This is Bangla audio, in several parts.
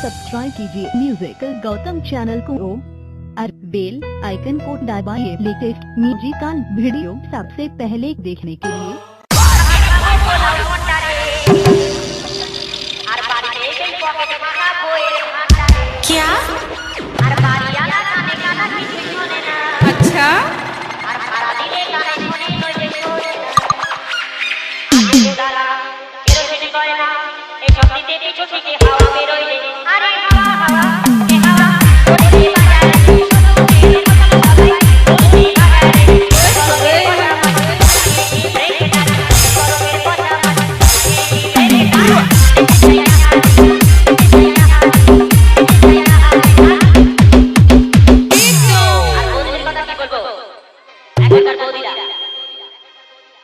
सब्सक्राइब कीजिए म्यूजिकल गौतम चैनल को और बेल आइकन को दबाइए लेटेस्ट म्यूजिकल वीडियो सबसे पहले देखने के लिए। क्या? अच्छा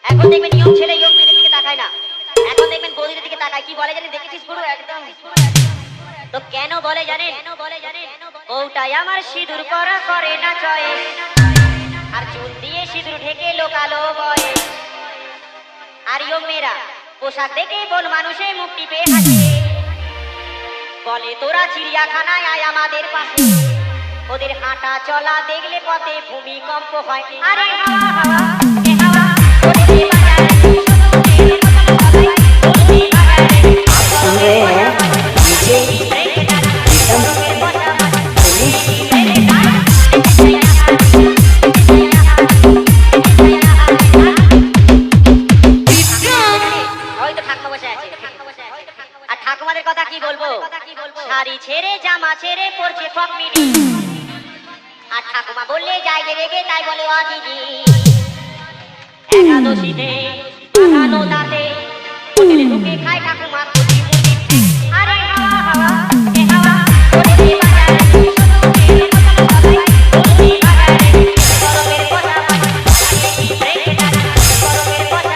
এখন দেখবেন ইয়ং ছেলে ইয়ং মেয়েদের দিকে তাকায় না, এখন দেখবেন বৌদিদের দিকে তাকায়। কি বলে জানেন? দেখেছিস পুরো একদম তো কেন বলে জানেন? বউটাই আমার সিঁদুর করা করে না চয়েস, আর চুল দিয়ে সিঁদুর ঢেকে লোকালো বয়ে। আর ইয়ং মেয়েরা পোশাক দেখে বন মানুষে মুখ টিপে হাসে, বলে তোরা চিড়িয়াখানায় আয় আমাদের পাশে। ওদের হাঁটা চলা দেখলে পথে ভূমিকম্প হয়। আরে হাওয়া হাওয়া এ হাওয়া ঠাকুমাদের কথা কি বলবো? শাড়ি ছেড়ে জামা ছেড়ে পড়ছে ফক মিডি, আর ঠাকুমা বললে যাই রেগে তাই বলে ও দিদি। একাদশীতে আগানো দাঁতে হোটেলে ঢুকে খায় ঠাকুমা কুচি মুচি। আরে হাওয়া হাওয়া এ হাওয়া ওরে বাজারে গরমের কথা গরমের কথা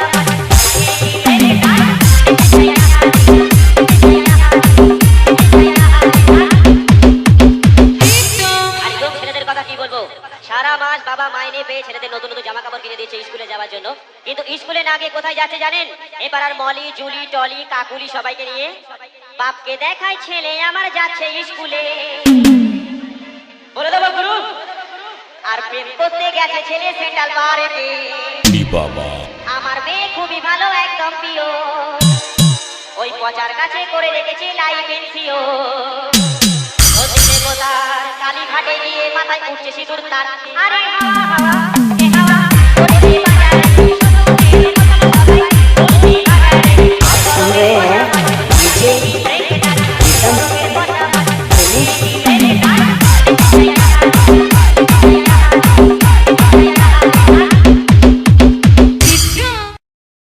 সারা মাস বাবা মাইনে পেয়ে ছেলেদের নতুন নতুন জামা কাপড় কিনে দিয়েছে স্কুলে যাওয়ার জন্য, কিন্তু স্কুলে না গিয়ে কোথায় যাচ্ছে জানেন? এবার আর মলি জুলি টলি কাকুলি সবাইকে নিয়ে বাপকে দেখায় ছেলে আমার যাচ্ছে স্কুলে। বলে দেবো গুরু, আর প্রেম করতে গেছে ছেলে সেন্ট্রাল পার্কে। আমার মেয়ে খুবই ভালো একদম প্রিয়, ওই পচার কাছে করে রেখেছে লাইফ ইন্সিওর। কালীঘাটে গিয়ে মাথায় উঠছে সিঁদুর তার। আরে হাওয়া হাওয়া